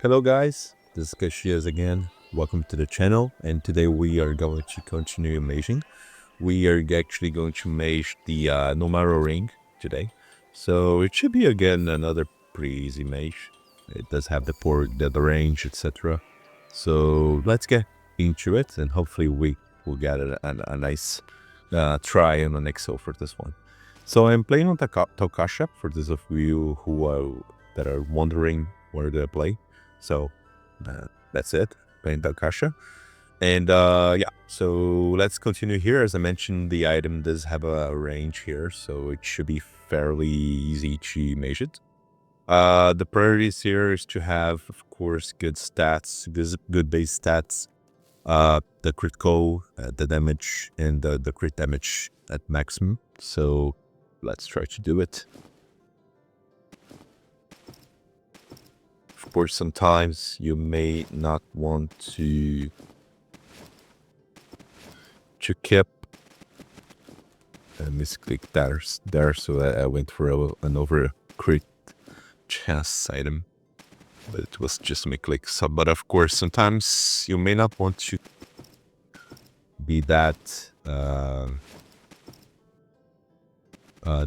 Hello guys, this is Caxias again. Welcome to the channel, and today we are going to continue maging. We are actually going to mage the Nomarrow ring today. So it should be again another pretty easy mage. It does have the range, etc. So let's get into it, and hopefully we will get a nice try on an Exo for this one. So I'm playing on Tokasha, for those of you that are wondering where to play. So that's it, playing Tokasha. And yeah, so let's continue here. As I mentioned, the item does have a range here, so it should be fairly easy to mage it. The priorities here is to have, of course, good stats, good base stats, the critical, the damage, and the crit damage at maximum. So let's try to do it. Of course, sometimes you may not want to keep misclick there, so I went for an over crit chance item, but it was just a click. So, but of course, sometimes you may not want to be that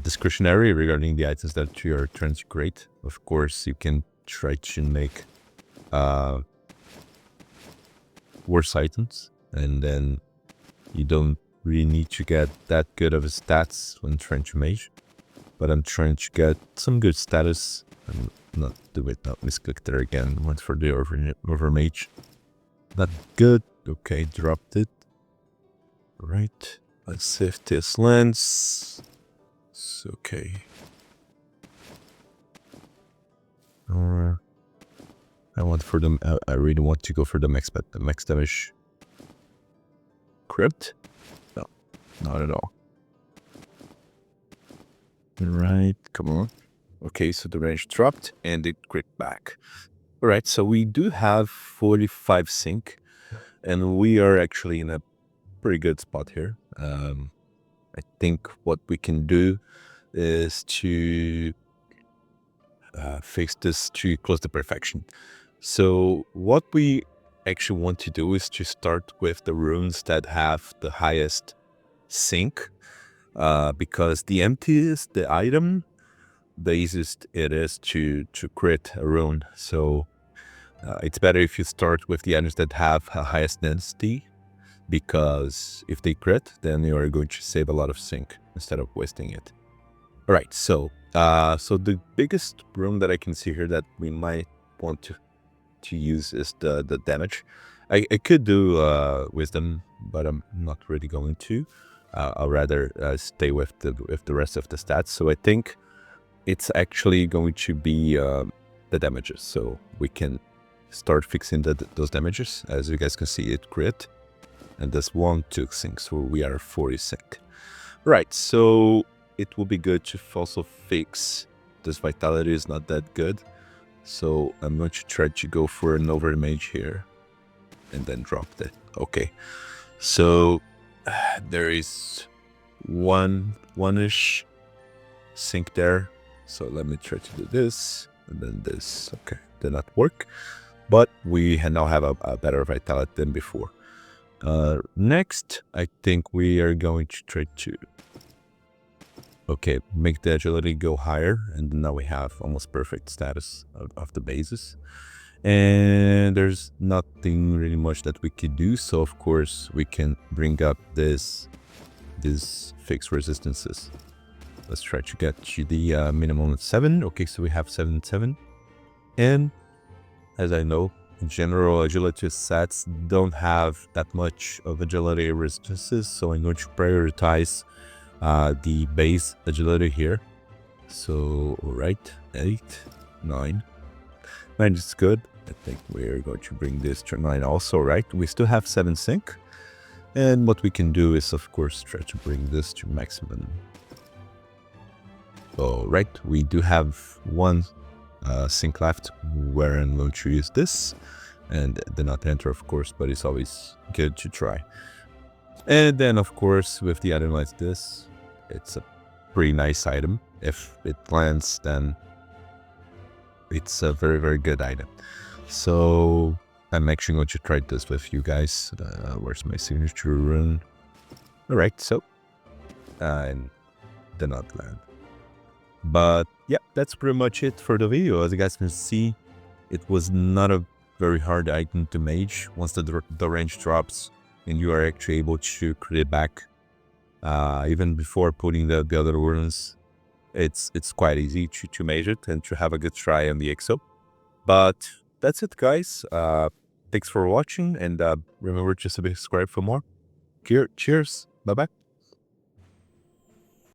discretionary regarding the items that you are trying to create. Of course, you can try to make worse items, and then you don't really need to get that good of a stats when trying to mage. But I'm trying to get some good status. I'm not misclicked there again. Went for the over mage. Not good. Okay, dropped it. Right. Let's see if this lands. It's okay. I really want to go for the max damage. Crypt? No, not at all. Right, come on. Okay, so the range dropped and it crit back. All right, so we do have 45 sync, and we are actually in a pretty good spot here. I think what we can do is to fix this to close to perfection. So what we actually want to do is to start with the runes that have the highest sync, because the emptiest the item, the easiest it is to crit a rune. So it's better if you start with the items that have a highest density, because if they crit, then you are going to save a lot of sync instead of wasting it. All right, so the biggest rune that I can see here that we might want to use is the damage. I could do wisdom, but I'm not really going to. I'll rather stay with the rest of the stats. So I think it's actually going to be the damages. So we can start fixing those damages. As you guys can see, it crit, and this one took sync, so we are 40 sync. Right, so it will be good to also fix this vitality is not that good. So I'm going to try to go for an over mage here and then drop that. Okay, so there is one-ish sync there. So let me try to do this and then this. Okay, did not work, but we now have a better vitality than before. Next, I think we are going to try to make the agility go higher, and now we have almost perfect status of the bases. And there's nothing really much that we could do, so of course we can bring up these fixed resistances. Let's try to get to the minimum of 7. Okay, so we have 7. And as I know, in general, agility sets don't have that much of agility resistances, so I'm going to prioritize the base agility here. So, all right, 8, 9. 9 is good. I think we're going to bring this to 9 also, right? We still have 7 sync. And what we can do is, of course, try to bring this to maximum. So, right, we do have 1 sync left where I'm going to use this. And the not enter, of course, but it's always good to try. And then, of course, with the item like this, it's a pretty nice item. If it lands, then it's a very, very good item. So I'm actually going to try this with you guys. Where's my signature rune? All right, so and did not land. But yeah, that's pretty much it for the video. As you guys can see, it was not a very hard item to mage. Once the range drops and you are actually able to create back, even before putting the other runes, it's quite easy to mage it and to have a good try on the EXO. But that's it, guys. Thanks for watching, and remember to subscribe for more. Cheers. Bye-bye.